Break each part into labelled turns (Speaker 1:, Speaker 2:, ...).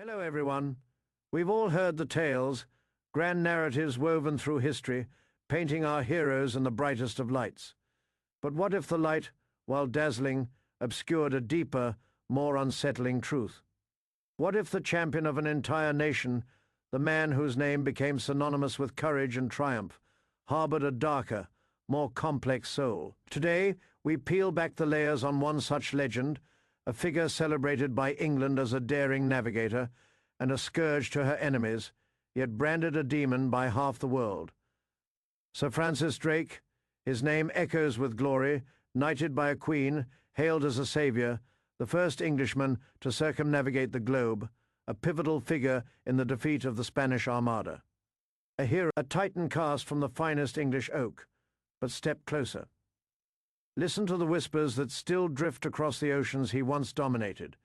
Speaker 1: Hello, everyone. We've all heard the tales, grand narratives woven through history, painting our heroes in the brightest of lights. But what if the light, while dazzling, obscured a deeper, more unsettling truth? What if the champion of an entire nation, the man whose name became synonymous with courage and triumph, harbored a darker, more complex soul? Today, we peel back the layers on one such legend, a figure celebrated by England as a daring navigator and a scourge to her enemies, yet branded a demon by half the world. Sir Francis Drake, his name echoes with glory, knighted by a queen, hailed as a saviour, the first Englishman to circumnavigate the globe, a pivotal figure in the defeat of the Spanish Armada. A hero, a titan cast from the finest English oak, but step closer. Listen to the whispers that still drift across the oceans he once dominated,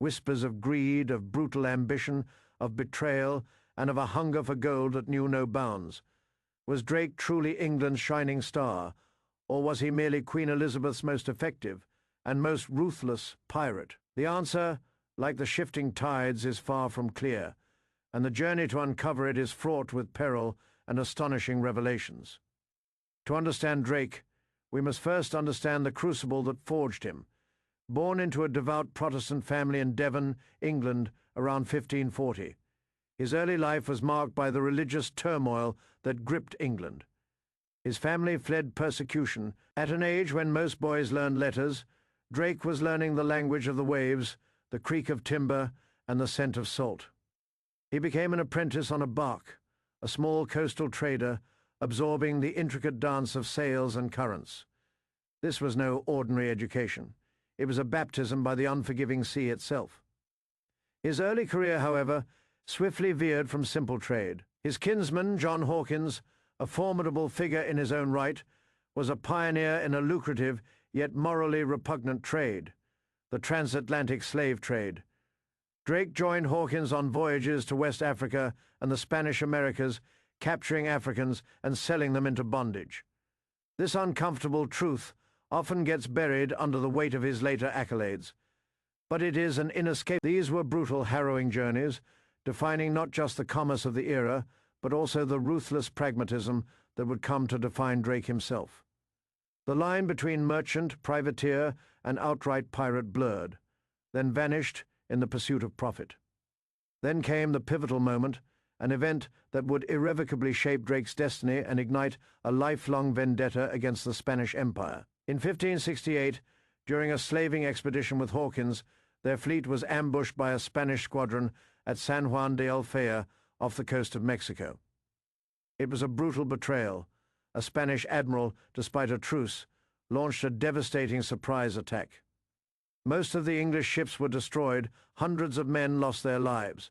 Speaker 1: whispers of greed, of brutal ambition, of betrayal, and of a hunger for gold that knew no bounds. Was Drake truly England's shining star, or was he merely Queen Elizabeth's most effective and most ruthless pirate? The answer, like the shifting tides, is far from clear, and the journey to uncover it is fraught with peril and astonishing revelations. To understand Drake, we must first understand the crucible that forged him. Born into a devout Protestant family in Devon, England, around 1540, his early life was marked by the religious turmoil that gripped England. His family fled persecution. At an age when most boys learned letters, Drake was learning the language of the waves, the creak of timber, and the scent of salt. He became an apprentice on a bark, a small coastal trader, absorbing the intricate dance of sails and currents. This was no ordinary education. It was a baptism by the unforgiving sea itself. His early career, however, swiftly veered from simple trade. His kinsman, John Hawkins, a formidable figure in his own right, was a pioneer in a lucrative yet morally repugnant trade, the transatlantic slave trade. Drake joined Hawkins on voyages to West Africa and the Spanish Americas, capturing Africans and selling them into bondage. This uncomfortable truth often gets buried under the weight of his later accolades, but it is an inescapable. These were brutal, harrowing journeys, defining not just the commerce of the era, but also the ruthless pragmatism that would come to define Drake himself. The line between merchant, privateer, and outright pirate blurred, then vanished in the pursuit of profit. Then came the pivotal moment, an event that would irrevocably shape Drake's destiny and ignite a lifelong vendetta against the Spanish Empire. In 1568, during a slaving expedition with Hawkins, their fleet was ambushed by a Spanish squadron at San Juan de Alfea off the coast of Mexico. It was a brutal betrayal. A Spanish admiral, despite a truce, launched a devastating surprise attack. Most of the English ships were destroyed, hundreds of men lost their lives.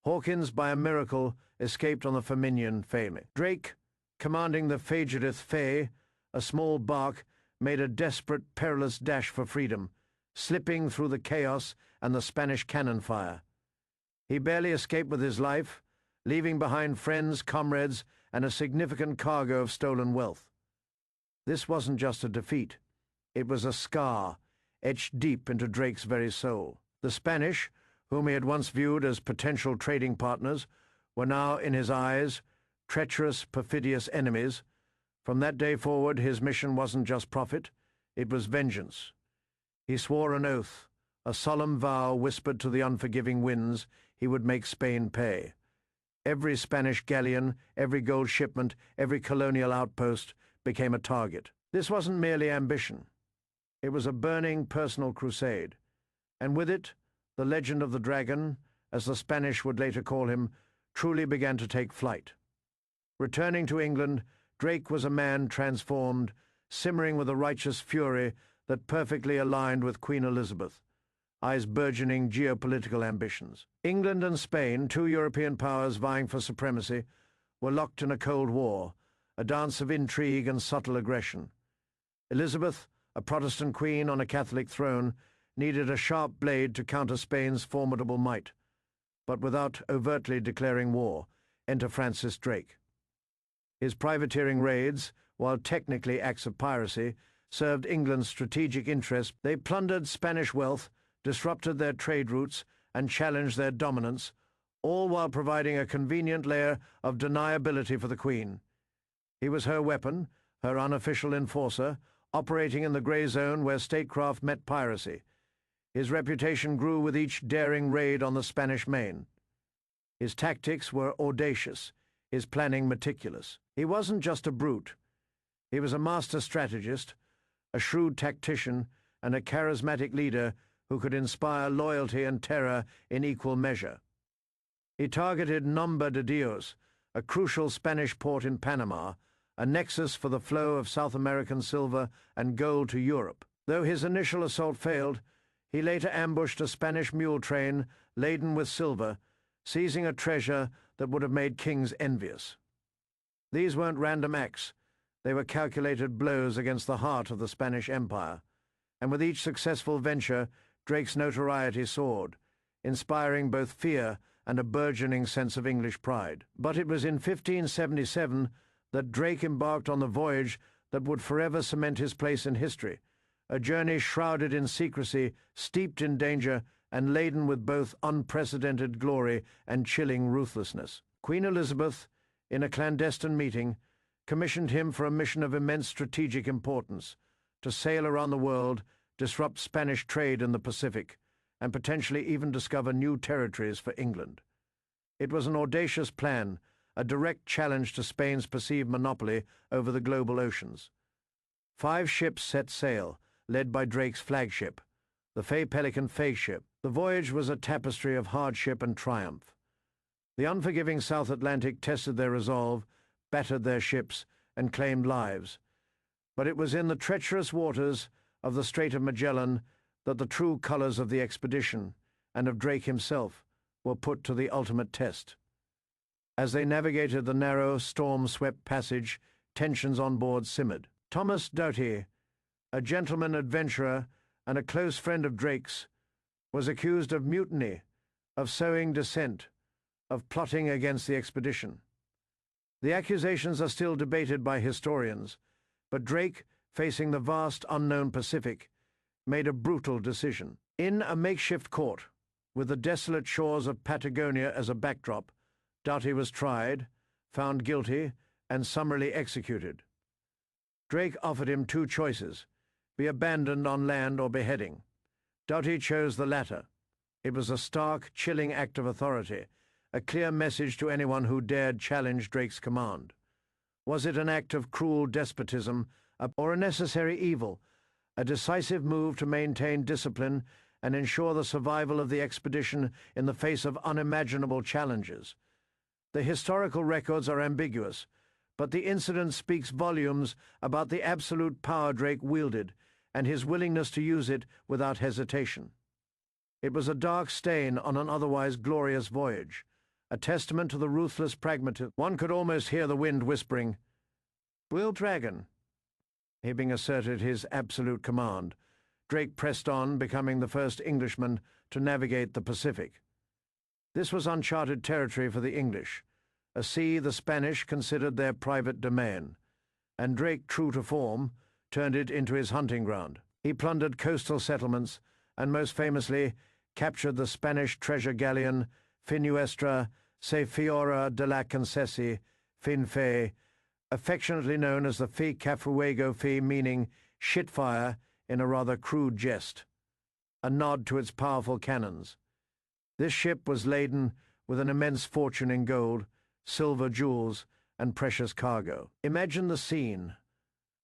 Speaker 1: Hawkins, by a miracle, escaped on the Firminian family. Drake, commanding the Fugitive Faye, a small bark, made a desperate, perilous dash for freedom, slipping through the chaos and the Spanish cannon fire. He barely escaped with his life, leaving behind friends, comrades, and a significant cargo of stolen wealth. This wasn't just a defeat. It was a scar, etched deep into Drake's very soul. The Spanish, whom he had once viewed as potential trading partners, were now, in his eyes, treacherous, perfidious enemies. From that day forward, his mission wasn't just profit, it was vengeance. He swore an oath, a solemn vow whispered to the unforgiving winds he would make Spain pay. Every Spanish galleon, every gold shipment, every colonial outpost became a target. This wasn't merely ambition. It was a burning personal crusade, and with it, the legend of the dragon, as the Spanish would later call him, truly began to take flight. Returning to England, Drake was a man transformed, simmering with a righteous fury that perfectly aligned with Queen Elizabeth, eyes burgeoning geopolitical ambitions. England and Spain, two European powers vying for supremacy, were locked in a Cold War, a dance of intrigue and subtle aggression. Elizabeth, a Protestant queen on a Catholic throne, needed a sharp blade to counter Spain's formidable might. But without overtly declaring war, enter Francis Drake. His privateering raids, while technically acts of piracy, served England's strategic interests. They plundered Spanish wealth, disrupted their trade routes, and challenge their dominance, all while providing a convenient layer of deniability for the Queen. He was her weapon, her unofficial enforcer, operating in the grey zone where statecraft met piracy. His reputation grew with each daring raid on the Spanish Main. His tactics were audacious, his planning meticulous. He wasn't just a brute. He was a master strategist, a shrewd tactician, and a charismatic leader who could inspire loyalty and terror in equal measure. He targeted Nombre de Dios, a crucial Spanish port in Panama, a nexus for the flow of South American silver and gold to Europe. Though his initial assault failed, he later ambushed a Spanish mule train laden with silver, seizing a treasure that would have made kings envious. These weren't random acts. They were calculated blows against the heart of the Spanish Empire, and with each successful venture, Drake's notoriety soared, inspiring both fear and a burgeoning sense of English pride. But it was in 1577 that Drake embarked on the voyage that would forever cement his place in history, a journey shrouded in secrecy, steeped in danger, and laden with both unprecedented glory and chilling ruthlessness. Queen Elizabeth, in a clandestine meeting, commissioned him for a mission of immense strategic importance, to sail around the world, disrupt Spanish trade in the Pacific, and potentially even discover new territories for England. It was an audacious plan, a direct challenge to Spain's perceived monopoly over the global oceans. 5 ships set sail, led by Drake's flagship, the Fay Pelican flagship. The voyage was a tapestry of hardship and triumph. The unforgiving South Atlantic tested their resolve, battered their ships, and claimed lives. But it was in the treacherous waters of the Strait of Magellan that the true colors of the expedition, and of Drake himself, were put to the ultimate test. As they navigated the narrow, storm-swept passage, tensions on board simmered. Thomas Doughty, a gentleman adventurer and a close friend of Drake's, was accused of mutiny, of sowing dissent, of plotting against the expedition. The accusations are still debated by historians, but Drake, facing the vast unknown Pacific, made a brutal decision. In a makeshift court, with the desolate shores of Patagonia as a backdrop, Doughty was tried, found guilty, and summarily executed. Drake offered him 2 choices: be abandoned on land or beheading. Doughty chose the latter. It was a stark, chilling act of authority, a clear message to anyone who dared challenge Drake's command. Was it an act of cruel despotism, or a necessary evil, a decisive move to maintain discipline and ensure the survival of the expedition in the face of unimaginable challenges? The historical records are ambiguous, but the incident speaks volumes about the absolute power Drake wielded and his willingness to use it without hesitation. It was a dark stain on an otherwise glorious voyage, a testament to the ruthless pragmatism. One could almost hear the wind whispering, "Will Dragon," having asserted his absolute command. Drake pressed on, becoming the first Englishman to navigate the Pacific. This was uncharted territory for the English, a sea the Spanish considered their private domain, and Drake, true to form, turned it into his hunting ground. He plundered coastal settlements and, most famously, captured the Spanish treasure galleon Finuestra se Fiora de la Concesi, Fin Fe, affectionately known as the Fi Cafuego Fi, meaning shitfire in a rather crude jest, a nod to its powerful cannons. This ship was laden with an immense fortune in gold, silver, jewels, and precious cargo. Imagine the scene: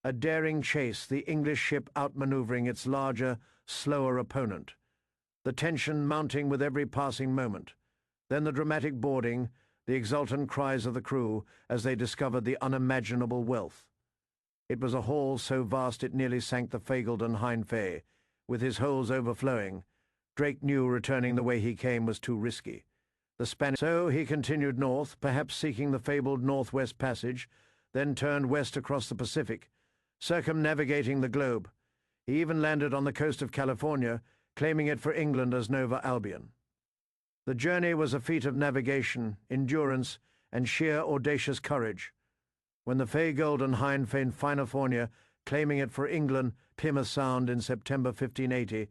Speaker 1: a daring chase, the English ship outmaneuvering its larger, slower opponent, the tension mounting with every passing moment, then the dramatic boarding, the exultant cries of the crew as they discovered the unimaginable wealth. It was a haul so vast it nearly sank the Fagelden Hind Fay. With his holds overflowing, Drake knew returning the way he came was too risky. So he continued north, perhaps seeking the fabled Northwest Passage, then turned west across the Pacific, circumnavigating the globe. He even landed on the coast of California, claiming it for England as Nova Albion. The journey was a feat of navigation, endurance, and sheer audacious courage. When the Fay Golden Hind found California, claiming it for England, Plymouth Sound in September 1580,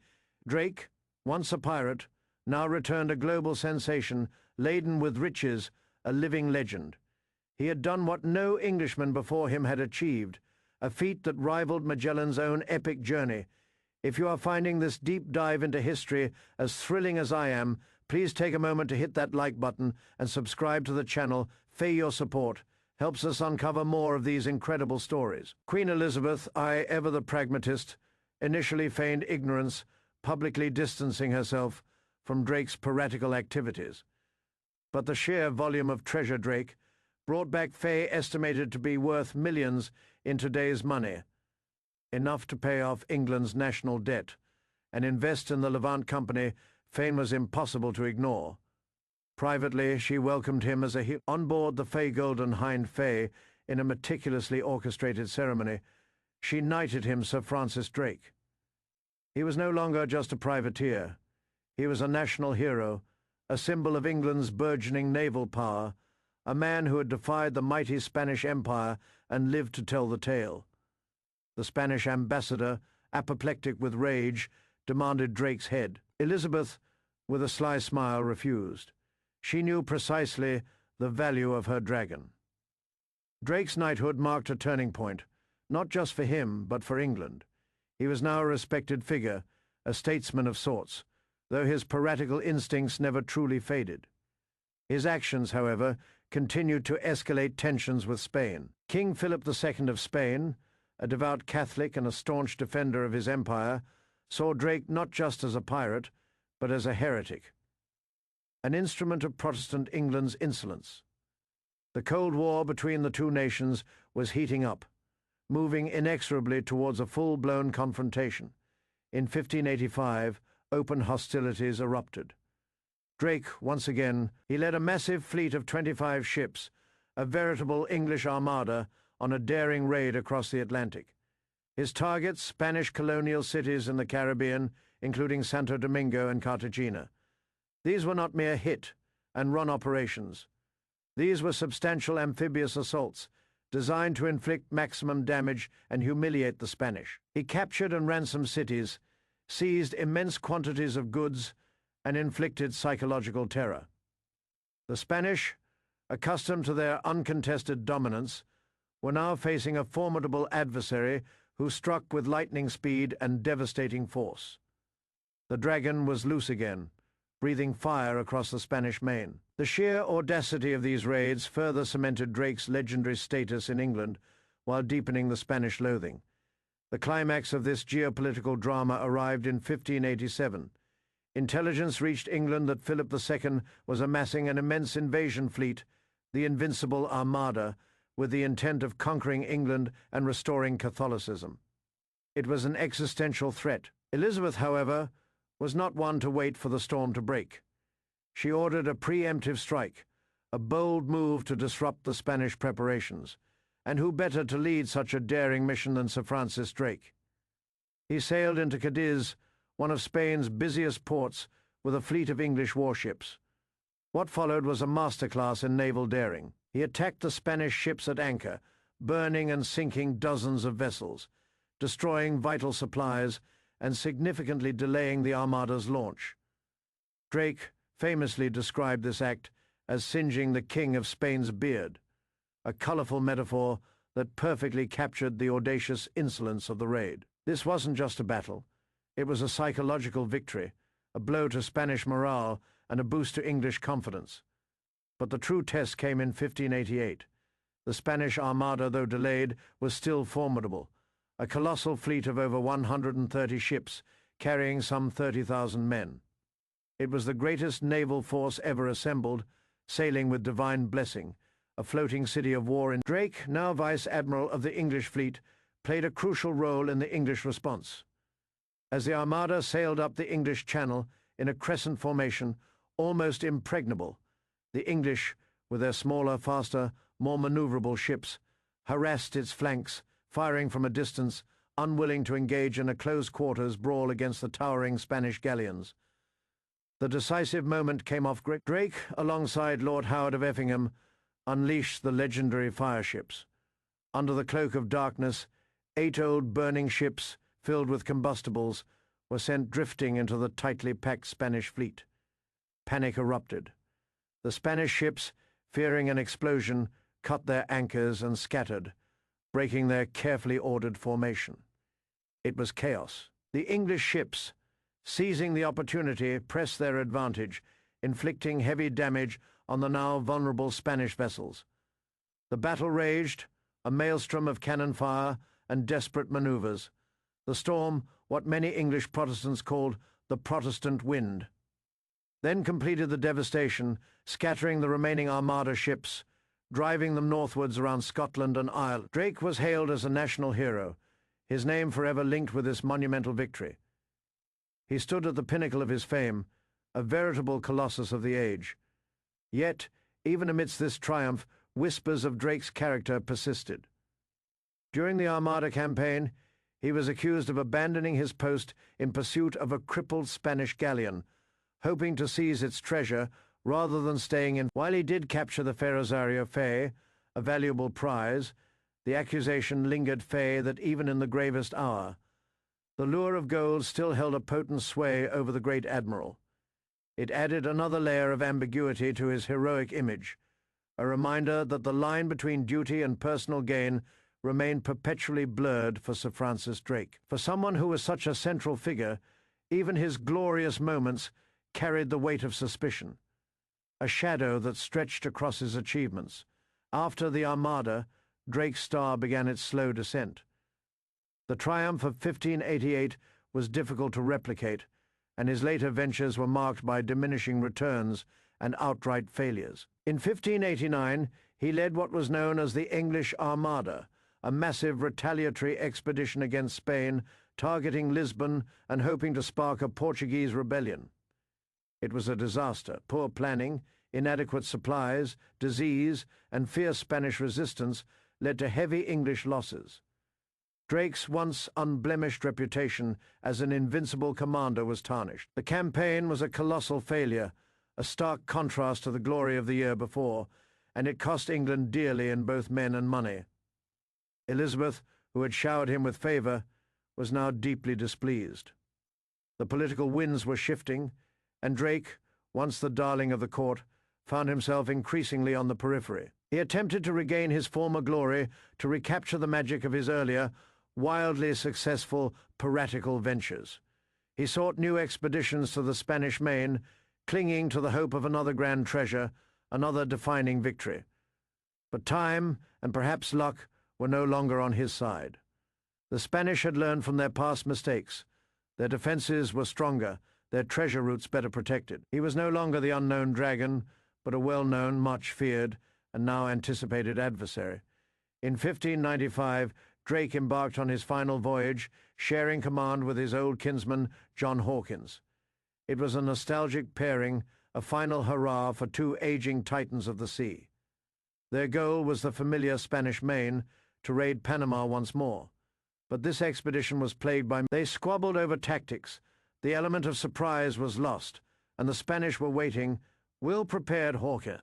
Speaker 1: Drake, once a pirate, now returned a global sensation, laden with riches, a living legend. He had done what no Englishman before him had achieved, a feat that rivaled Magellan's own epic journey. If you are finding this deep dive into history as thrilling as I am, please take a moment to hit that like button and subscribe to the channel. Your support helps us uncover more of these incredible stories. Queen Elizabeth, I, ever the pragmatist, initially feigned ignorance, publicly distancing herself from Drake's piratical activities. But the sheer volume of treasure Drake brought back Faye estimated to be worth millions in today's money, enough to pay off England's national debt and invest in the Levant Company Fane was impossible to ignore. Privately, she welcomed him as a hero. On board the Faye Golden Hind Faye, in a meticulously orchestrated ceremony, she knighted him Sir Francis Drake. He was no longer just a privateer. He was a national hero, a symbol of England's burgeoning naval power, a man who had defied the mighty Spanish Empire and lived to tell the tale. The Spanish ambassador, apoplectic with rage, demanded Drake's head. Elizabeth, with a sly smile, refused. She knew precisely the value of her dragon. Drake's knighthood marked a turning point, not just for him, but for England. He was now a respected figure, a statesman of sorts, though his piratical instincts never truly faded. His actions, however, continued to escalate tensions with Spain. King Philip II of Spain, a devout Catholic and a staunch defender of his empire, saw Drake not just as a pirate, but as a heretic, an instrument of Protestant England's insolence. The Cold War between the two nations was heating up, moving inexorably towards a full-blown confrontation. In 1585, open hostilities erupted. Drake, once again, he led a massive fleet of 25 ships, a veritable English armada, on a daring raid across the Atlantic. His targets, Spanish colonial cities in the Caribbean, including Santo Domingo and Cartagena. These were not mere hit-and-run operations. These were substantial amphibious assaults, designed to inflict maximum damage and humiliate the Spanish. He captured and ransomed cities, seized immense quantities of goods, and inflicted psychological terror. The Spanish, accustomed to their uncontested dominance, were now facing a formidable adversary who struck with lightning speed and devastating force. The dragon was loose again, breathing fire across the Spanish main. The sheer audacity of these raids further cemented Drake's legendary status in England while deepening the Spanish loathing. The climax of this geopolitical drama arrived in 1587. Intelligence reached England that Philip II was amassing an immense invasion fleet, the Invincible Armada, with the intent of conquering England and restoring Catholicism. It was an existential threat. Elizabeth, however, was not one to wait for the storm to break. She ordered a preemptive strike, a bold move to disrupt the Spanish preparations, and who better to lead such a daring mission than Sir Francis Drake? He sailed into Cadiz, one of Spain's busiest ports, with a fleet of English warships. What followed was a masterclass in naval daring. He attacked the Spanish ships at anchor, burning and sinking dozens of vessels, destroying vital supplies and significantly delaying the Armada's launch. Drake famously described this act as singeing the King of Spain's beard, a colorful metaphor that perfectly captured the audacious insolence of the raid. This wasn't just a battle. It was a psychological victory, a blow to Spanish morale and a boost to English confidence. But the true test came in 1588. The Spanish Armada, though delayed, was still formidable, a colossal fleet of over 130 ships, carrying some 30,000 men. It was the greatest naval force ever assembled, sailing with divine blessing, a floating city of war. In Drake, now Vice Admiral of the English fleet, played a crucial role in the English response. As the Armada sailed up the English Channel in a crescent formation, almost impregnable, the English, with their smaller, faster, more maneuverable ships, harassed its flanks, firing from a distance, unwilling to engage in a close-quarters brawl against the towering Spanish galleons. The decisive moment came off. Drake, alongside Lord Howard of Effingham, unleashed the legendary fireships. Under the cloak of darkness, 8 old burning ships, filled with combustibles, were sent drifting into the tightly packed Spanish fleet. panic erupted. The Spanish ships, fearing an explosion, cut their anchors and scattered, breaking their carefully ordered formation. It was chaos. The English ships, seizing the opportunity, pressed their advantage, inflicting heavy damage on the now vulnerable Spanish vessels. The battle raged, a maelstrom of cannon fire and desperate maneuvers. The storm, what many English Protestants called the Protestant wind, then completed the devastation, scattering the remaining Armada ships, driving them northwards around Scotland and Ireland. Drake was hailed as a national hero, his name forever linked with this monumental victory. He stood at the pinnacle of his fame, a veritable colossus of the age. Yet, even amidst this triumph, whispers of Drake's character persisted. During the Armada campaign, he was accused of abandoning his post in pursuit of a crippled Spanish galleon, hoping to seize its treasure rather than staying in. While he did capture the fair Rosario Fay, a valuable prize, the accusation lingered Fay that even in the gravest hour, the lure of gold still held a potent sway over the great admiral. It added another layer of ambiguity to his heroic image, a reminder that the line between duty and personal gain remained perpetually blurred for Sir Francis Drake. For someone who was such a central figure, even his glorious moments carried the weight of suspicion, a shadow that stretched across his achievements. After the Armada, Drake's star began its slow descent. The triumph of 1588 was difficult to replicate, and his later ventures were marked by diminishing returns and outright failures. In 1589, he led what was known as the English Armada, a massive retaliatory expedition against Spain, targeting Lisbon and hoping to spark a Portuguese rebellion. It was a disaster. Poor planning, inadequate supplies, disease, and fierce Spanish resistance led to heavy English losses. Drake's once unblemished reputation as an invincible commander was tarnished. The campaign was a colossal failure, a stark contrast to the glory of the year before, and it cost England dearly in both men and money. Elizabeth, who had showered him with favour, was now deeply displeased. The political winds were shifting, and Drake, once the darling of the court, found himself increasingly on the periphery. He attempted to regain his former glory, to recapture the magic of his earlier, wildly successful piratical ventures. He sought new expeditions to the Spanish Main, clinging to the hope of another grand treasure, another defining victory. But time, and perhaps luck, were no longer on his side. The Spanish had learned from their past mistakes. Their defenses were stronger, their treasure routes better protected. He was no longer the unknown dragon, but a well-known, much feared, and now anticipated adversary. In 1595, Drake embarked on his final voyage, sharing command with his old kinsman, John Hawkins. It was a nostalgic pairing, a final hurrah for two aging titans of the sea. Their goal was the familiar Spanish Main, to raid Panama once more. But this expedition was plagued by... They squabbled over tactics. The element of surprise was lost, and the Spanish were waiting, well-prepared hawker.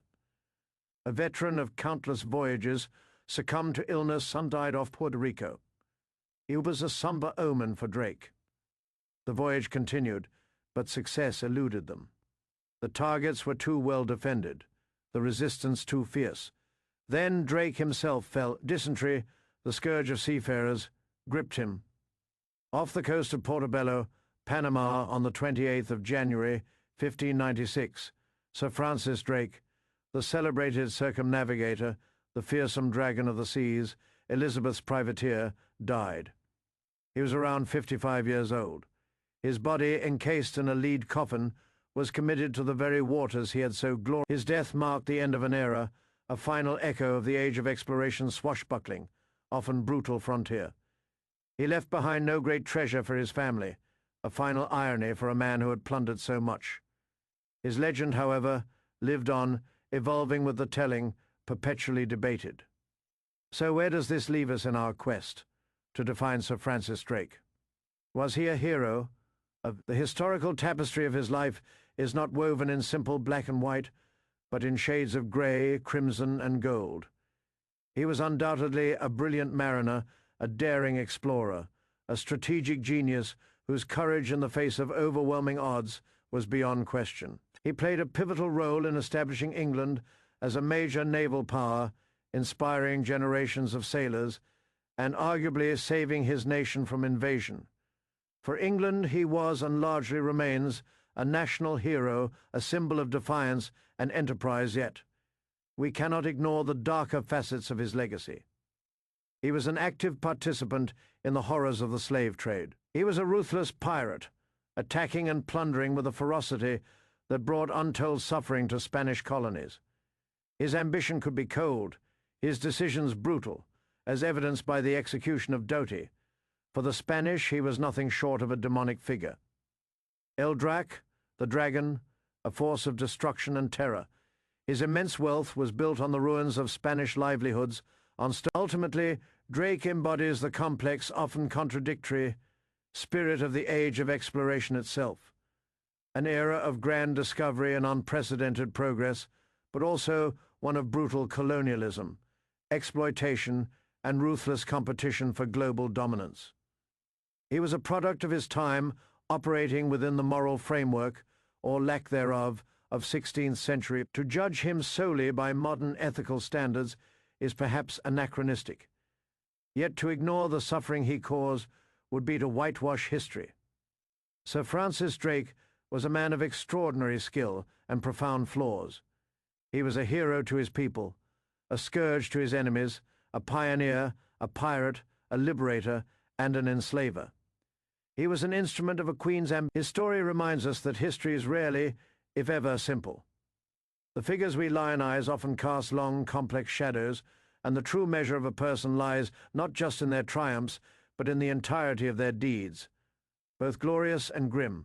Speaker 1: A veteran of countless voyages, succumbed to illness and died off Puerto Rico. It was a somber omen for Drake. The voyage continued, but success eluded them. The targets were too well defended, the resistance too fierce. Then Drake himself fell. Dysentery, the scourge of seafarers, gripped him. Off the coast of Portobello, Panama, on the 28th of January, 1596, Sir Francis Drake, the celebrated circumnavigator, the fearsome dragon of the seas, Elizabeth's privateer, died. He was around 55 years old. His body, encased in a lead coffin, was committed to the very waters he had so glorious. His death marked the end of an era, a final echo of the age of exploration swashbuckling, often brutal frontier. He left behind no great treasure for his family, a final irony for a man who had plundered so much. His legend, however, lived on, evolving with the telling, perpetually debated. So where does this leave us in our quest to define Sir Francis Drake? Was he a hero? The historical tapestry of his life is not woven in simple black and white, but in shades of grey, crimson, and gold. He was undoubtedly a brilliant mariner, a daring explorer, a strategic genius whose courage in the face of overwhelming odds was beyond question. He played a pivotal role in establishing England as a major naval power, inspiring generations of sailors, and arguably saving his nation from invasion. For England, he was and largely remains a national hero, a symbol of defiance and enterprise yet. We cannot ignore the darker facets of his legacy. He was an active participant in the horrors of the slave trade. He was a ruthless pirate, attacking and plundering with a ferocity that brought untold suffering to Spanish colonies. His ambition could be cold, his decisions brutal, as evidenced by the execution of Doughty. For the Spanish, he was nothing short of a demonic figure. El Drac, the dragon, a force of destruction and terror. His immense wealth was built on the ruins of Spanish livelihoods. Ultimately, Drake embodies the complex, often contradictory, spirit of the age of exploration itself. An era of grand discovery and unprecedented progress, but also one of brutal colonialism, exploitation, and ruthless competition for global dominance. He was a product of his time, operating within the moral framework, or lack thereof, of 16th century. To judge him solely by modern ethical standards is perhaps anachronistic. Yet to ignore the suffering he caused would be to whitewash history. Sir Francis Drake was a man of extraordinary skill and profound flaws. He was a hero to his people, a scourge to his enemies, a pioneer, a pirate, a liberator, and an enslaver. He was an instrument of a queen's ambition. His story reminds us that history is rarely, if ever, simple. The figures we lionize often cast long, complex shadows, and the true measure of a person lies not just in their triumphs, but in the entirety of their deeds, both glorious and grim.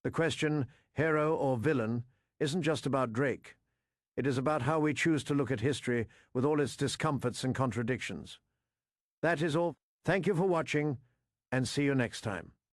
Speaker 1: The question, hero or villain, isn't just about Drake. It is about how we choose to look at history with all its discomforts and contradictions. That is all. Thank you for watching, and see you next time.